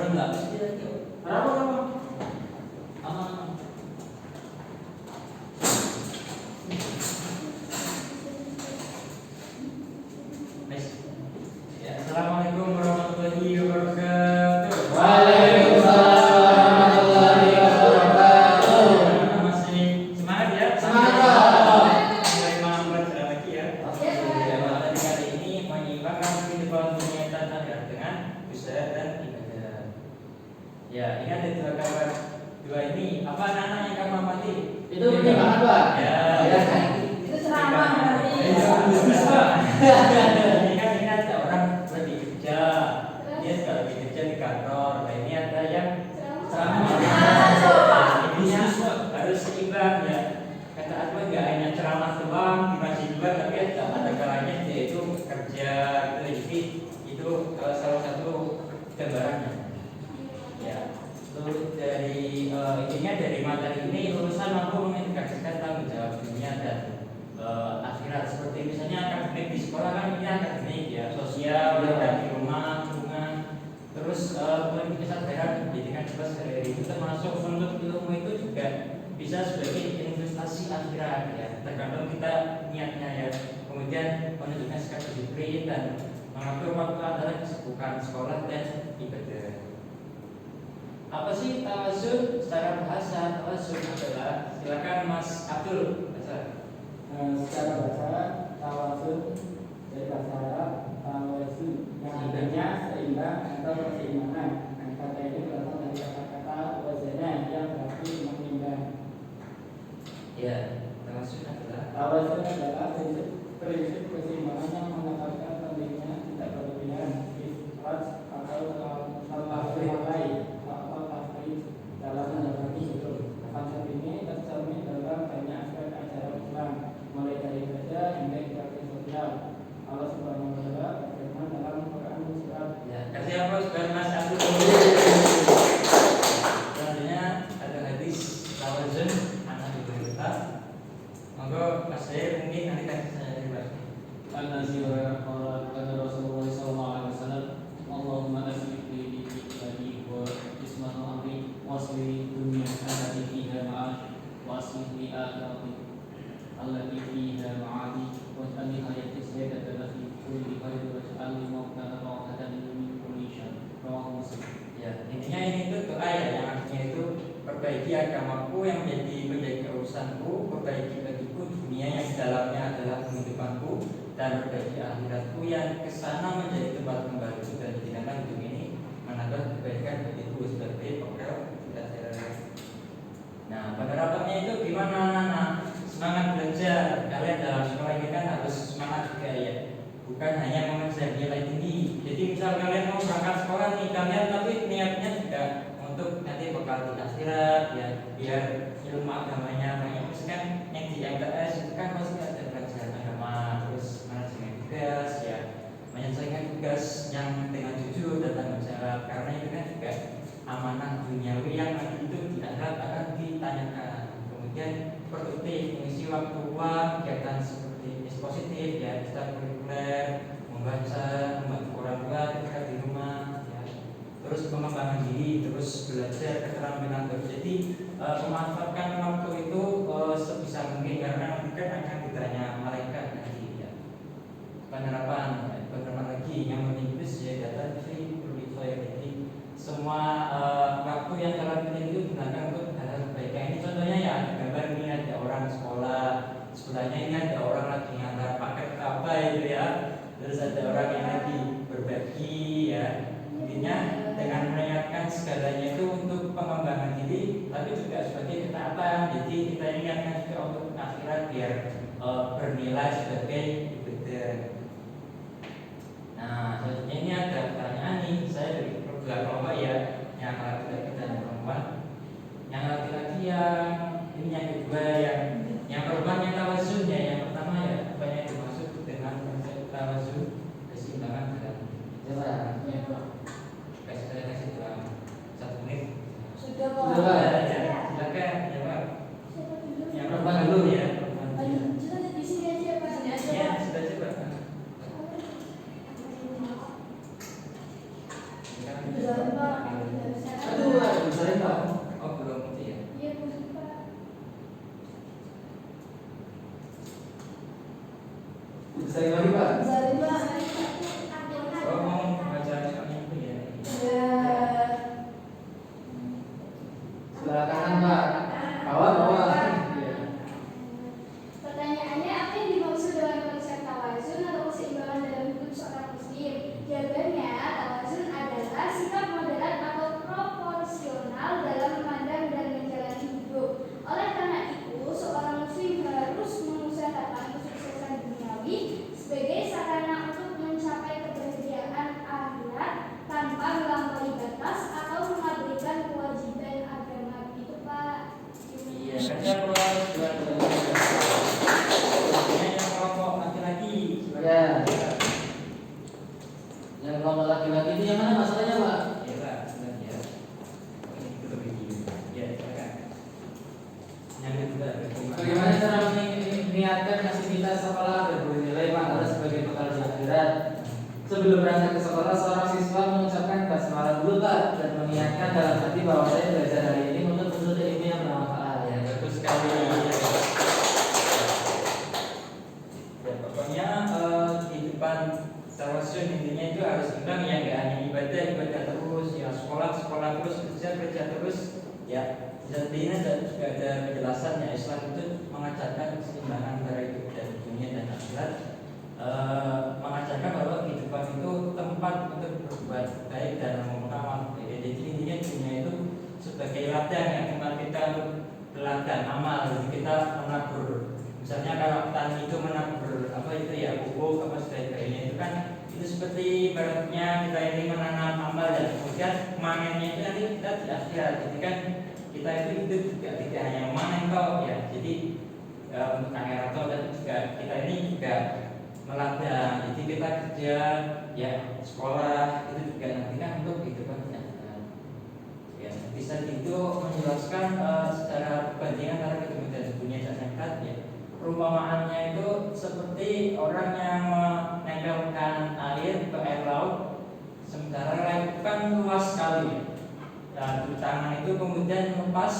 enggak mesti lagi. Apa? Aman. Ya, assalamualaikum warahmatullahi wabarakatuh. Waalaikumsalam warahmatullahi wabarakatuh. Masih semangat ya? Semangat. Mulai malam belajar lagi ya. Oke. Ya, materi kali ini menyeimbangkan kehidupan niatan akhirat dengan usaha dan ibadah. Ya, ingat itu kabar dua ini apa anak-anak yang kamu amati? Itu pertimbangan, Pak. Ya. Itu ceramah berarti. Ini kan ada orang lagi kerja, dia suka lagi kerja di kantor. Nah ini ada yang ceramah. Intinya harus seimbang ya. Kata aku nggak hanya ceramah doang di masjid juga, tapi ada kalanya dia itu kerja. Jadi itu salah satu gambarannya. Ya, lalu dari intinya dari materi ini lulusan mampu mengintegrasikan tanggung jawab dunia dan akhirat, seperti misalnya akademik di sekolah kan ini akademik ya, sosial dan di rumah lingkungan, terus politik kesadaran pendidikan juga sehari-hari itu termasuk menuntut ilmu itu juga bisa sebagai investasi akhirat ya, tergantung kita niatnya ya. Kemudian menunjukkan sikap disiplin dan mengatur waktu adalah kesibukan sekolah dan ibadah. Apa sih tawassul secara bahasa? Tawassul adalah, silakan Mas Abdul. Secara bahasa tawasul dari bahasa Arab tawasul yang artinya seimbang atau keseimbangan. Kata ini berasal dari kata-kata wazana yang berarti mengimbang. Ya, tawassul adalah prinsip keseimbangan yang mendapatkan pentingnya tidak berlebihan, ifrat atau terlalu atau tafrid dalam mendapati hidup. Konsep ini tercermin dalam banyak aspek ajaran Islam, mulai dari ibadah hingga interaksi sosial. Allah Subhanahu wa taala berfirman dalam Quran surat. ya, kasih apa sudah Mas Abdul. Selanjutnya ada hadis tawazun anak ibu kita. Monggo Mas saya mungkin nanti kasih saya dibahas. An-Nasi wa qala Rasulullah sallallahu alaihi wasallam, Allahumma aslih li ibadi wa ismatu amri wasli dunya allati fiha ma'ash wa aslih li akhirati allati fiha ma'adi wa tani hayati sayyidatan fi kulli khair wa ja'alni mawtana rawatan min kulli syarr. Rawahu Muslim. Ya, intinya ini itu doa ya, yang artinya itu perbaiki agamaku yang menjadi urusanku, perbaiki bagiku dunia yang di dalamnya adalah kehidupanku, dan perbaiki akhiratku yang kesana menjadi tempat kembaliku, dan jadikanlah hidup ini menambah kebaikan bagiku sebagai bekal kita sehari-hari. Nah, penerapannya itu gimana anak-anak? Semangat belajar. Kalian dalam sekolah ini kan harus semangat juga ya, bukan hanya mengejar nilai tinggi. Jadi misal kalian mau berangkat sekolah nih, kalian tapi niatnya juga untuk nanti bekal di akhirat ya, biar ilmu agamanya banyak. Kan yang di MTS itu kan pasti ada pelajaran agama, terus manajemen tugas ya, menyelesaikan tugas yang dengan jujur dan tanggung jawab, karena itu kan juga amanah duniawi yang nanti itu di akhirat akan ditanyakan. Kemudian produktif, mengisi waktu luang, kegiatan seperti positif ya, ekstrakurikuler, membaca, membantu orang tua ketika di rumah ya, terus pengembangan diri, terus belajar keterampilan baru. Jadi memanfaatkan waktu itu sebisa mungkin, karena nanti kan akan ditanya malaikat nanti ya. Penerapan lagi yang penting itu data free khair. Jadi semua waktu yang kalian pilih itu gunakan untuk hal-hal kebaikan. Ini contohnya ya, gambar ini ada orang sekolahnya ini ada orang lagi ngantar paket apa itu ya, terus ada orang yang lagi berbagi ya. Intinya dengan mengingatkan segalanya itu untuk pengembangan diri, tapi juga sebagai ketaatan. Jadi kita ingatkan juga untuk akhirat biar bernilai sebagai ibadah. Nah, selanjutnya ini ada pertanyaan nih, saya dari program kelompok ya, yang laki-laki dan yang perempuan. Yang laki-laki ini yang kedua yang perempuan yang tawazun ya. Yang pertama ya, apa yang dimaksud dengan konsep tawazun, keseimbangan dalam jalan. Saya kasih dalam 1 menit. Sudah Pak. Ya, silakan ya Pak. Yang perempuan dulu ya. Sudah di sini aja Pak. Sini aja Ya, Pak. sudah coba. Sudah Pak. terus dua yang kelompok laki-laki. Ya. Yang kelompok laki-laki itu yang mana masalahnya, Pak? Ya Pak, sebenarnya ini itu lebih ya silakan. Yang kedua Bagaimana cara mengingatkan kasih kita sekolah dan bernilai pahala sebagai bekal di akhirat? Sebelum berangkat ke sekolah, seorang siswa mengucapkan basmalah dulu, Pak, dan mengingatkan dalam hati bahwa saya belajar hari ini untuk menuntut ilmu yang bermanfaat. ya bagus sekali. Ya pokoknya kehidupan tawasul intinya itu harus imbang ya, nggak hanya ibadah terus ya, sekolah terus, kerja terus ya. Dan di ini juga ada penjelasan ya, Islam itu mengajarkan keseimbangan antara hidup dan dunia dan akhirat. Mengajarkan bahwa kehidupan itu tempat untuk berbuat baik dan mengamal. Jadi intinya dunia itu sebagai ladang yang tempat kita untuk belajar amal. Jadi kita menabur. Misalnya kalau petani itu menabur apa itu ya, pupuk apa sebagainya itu kan itu seperti ibaratnya kita ini menanam amal dan kemudian manennya itu nanti kita di akhirat. Jadi kan kita itu hidup juga tidak hanya memanen kok ya. Jadi untuk akhirat dan juga kita ini juga meladang. Jadi kita kerja ya, sekolah itu juga nanti kan untuk kehidupan kita. Ya, bisa itu menjelaskan secara perbandingan antara kehidupan dan dunia dan akhirat ya. Perumpamaannya itu seperti orang yang menempelkan air ke air laut, sementara laut itu kan luas sekali ya. Dan tangan itu kemudian lepas.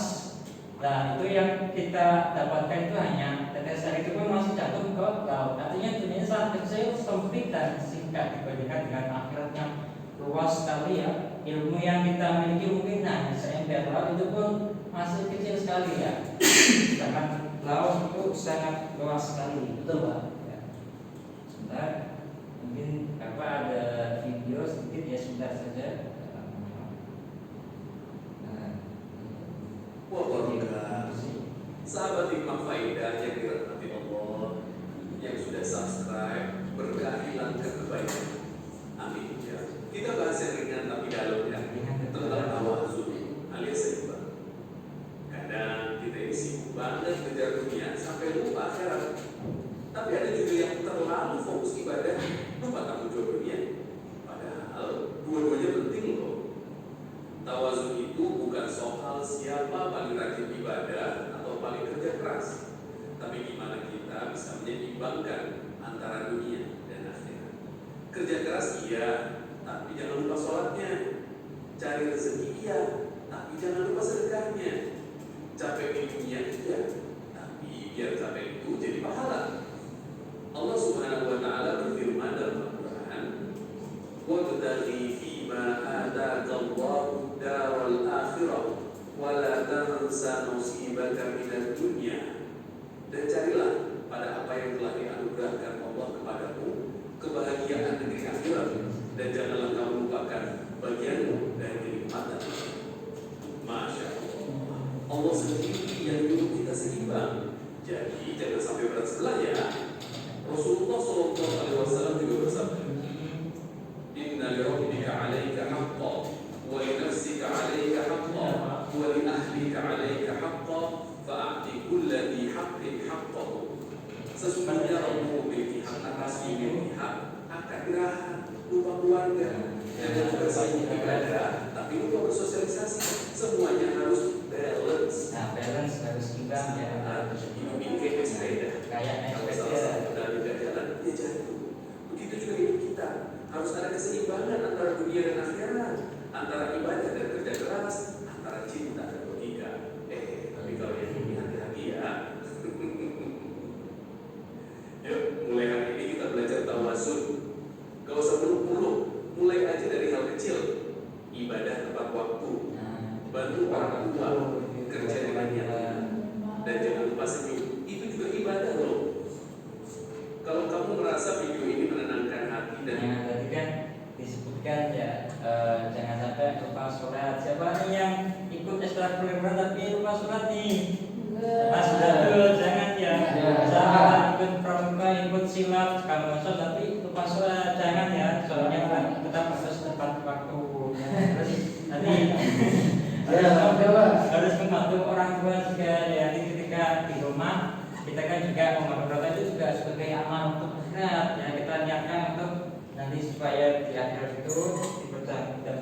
Nah itu yang kita dapatkan itu hanya tetes air itu pun masih jatuh ke laut. Artinya dunia sangat kecil, sempit dan singkat dibandingkan dengan akhirat yang luas sekali ya. Ilmu yang kita miliki mungkin hanya seember laut, itu pun masih kecil sekali ya. Sedangkan laut itu sangat luas sekali. Betul, Pak. Ya. Sebentar, mungkin apa ada video sedikit ya, sebentar saja. Wabarakatuh. Sahabat Hikmah Faidah yang dirahmati Allah, yang sudah subscribe, berkah hilangkan kebaikan. Amin ya. Kita bahas yang ringan tapi dalam ya, tentang tawazun alias seimbang. Kadang kita ini sibuk banget kejar dunia sampai lupa akhirat. Tapi ada juga yang terlalu fokus ibadah, lupa tanggung jawab dunia. Padahal dua-duanya penting loh. Tawazun itu bukan soal siapa paling rajin ibadah atau paling kerja keras, tapi gimana kita bisa menyeimbangkan antara dunia dan akhirat. Kerja keras iya, tapi jangan lupa sholatnya. Cari rezeki iya, tapi jangan lupa sedekahnya. Capek di dunia iya, tapi biar capek itu jadi pahala. Allah Subhanahu wa Ta'ala berfirman dalam Al-Quran, "Wabtaghi fima ataka Allahu daral akhirah wa la tansa nasibaka minad dunya." Dan carilah pada apa yang telah dianugerahkan Allah kepadamu kebahagiaan negeri akhirat, dan janganlah kamu lupakan bagianmu dari kenikmatan. Masya Allah, Allah sendiri yang nyuruh kita seimbang. Jadi jangan sampai berat sebelah ya. Rasulullah SAW juga bersabda, "Inna li rabbika 'alaika haqqan, wa li nafsika 'alaika haqqan, wa li ahlika 'alaika haqqan, fa'ati kulli dhi haqqin haqqahu." Sesungguhnya Rabbmu memiliki hak atas memiliki hak akan istirahat, lupa keluarga, jangan bersibuk ibadah, tapi lupa bersosialisasi. Semuanya harus balance. Nah, balance harus imbang ya. Hidup ini kayak sepeda. Kayak Kalau salah satu pedal tidak jalan, dia jatuh. Begitu juga hidup kita, harus ada keseimbangan antara dunia dan akhirat, antara ibadah dan kerja keras, antara cinta dan logika. Tapi kalau yang ini hati-hati ya. Yuk, mulai hari ini kita belajar tawazun. Gak usah muluk-muluk, mulai aja dari hal kecil. Ibadah tepat waktu, bantu orang tua, kerja dengan nyata, dan jangan lupa senyum. Itu juga ibadah loh. Kalau kamu merasa video ini menenangkan hati dan Yang tadi kan disebutkan ya, jangan sampai lupa sholat. Siapa nih yang ikut ekstrakurikuler tapi lupa sholat nih? Mas Dadul, jangan ya. Jangan ikut pramuka, ikut silat, kamu masuk tapi lupa sholat, jangan ya. Soalnya kan tetap harus tepat waktu. Terus nanti harus membantu orang tua juga ya. Ketika juga memperberat itu juga sebagai amal untuk akhirat ya, kita niatkan untuk nanti supaya di akhirat itu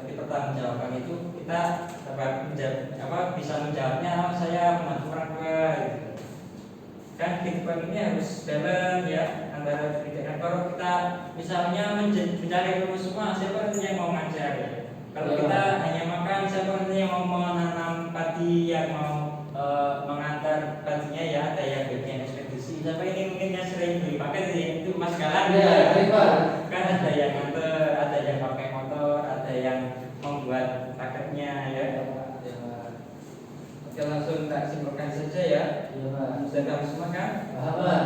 dipertanggungjawabkan itu kita dapat bisa menjawabnya, saya membantu orang tua gitu. Kan kehidupan ini harus balance ya antara pendidikan. Kalau kita misalnya mencari ilmu semua, siapa nanti yang mau ngajar ya? Kalau kita hanya makan, siapa nanti yang mau menanam padi, yang mau mengantar padinya ya, ada yang bagian ekspedisi. Siapa ini mungkin yang sering beli paket itu Mas Galang Ya, kan ada yang nganter, ada yang pakai motor, ada yang membuat paketnya ya. Oke, langsung tak simpulkan saja ya. Iya, Pak. Sudah tahu semua kan? Paham, Pak.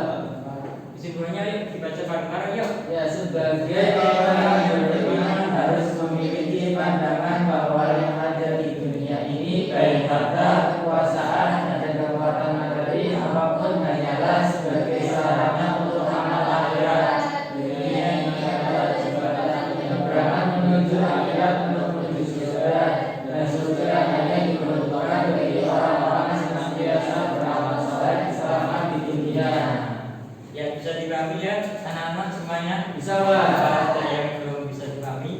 Kesimpulannya yuk dibaca bareng-bareng yuk. Ya, sebagai orang yang beriman harus memiliki pandangan bahwa yang ada di dunia ini baik harta, kekuasaan, dan kekuatan materi apapun hanyalah sebagai sarana untuk amal akhirat. Dunia ini adalah jembatan penyeberangan menuju akhirat untuk menuju surga, dan surga hanya diperuntukkan bagi orang-orang yang senantiasa beramal saleh selama di dunia. Ya bisa dipahami ya anak-anak semuanya. Bisa, Pak. Ada yang belum bisa dipahami.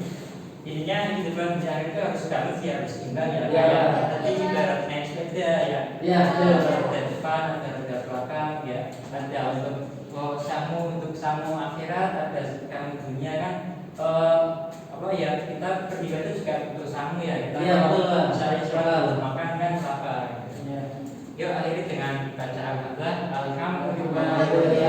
Intinya kehidupan di akhir itu harus balance ya, harus imbang ya. Ya. Tadi ibarat naik sepeda ya. Ya, betul. Ada depan, ada roda belakang ya. Ada untuk samu akhirat, ada samu dunia kan. Kita beribadah juga untuk samu ya. Kita Iya, betul, Pak. misalnya sholat Betul. makan kan apa. Ya. Yuk akhiri dengan baca alhamdulillah. Alhamdulillah.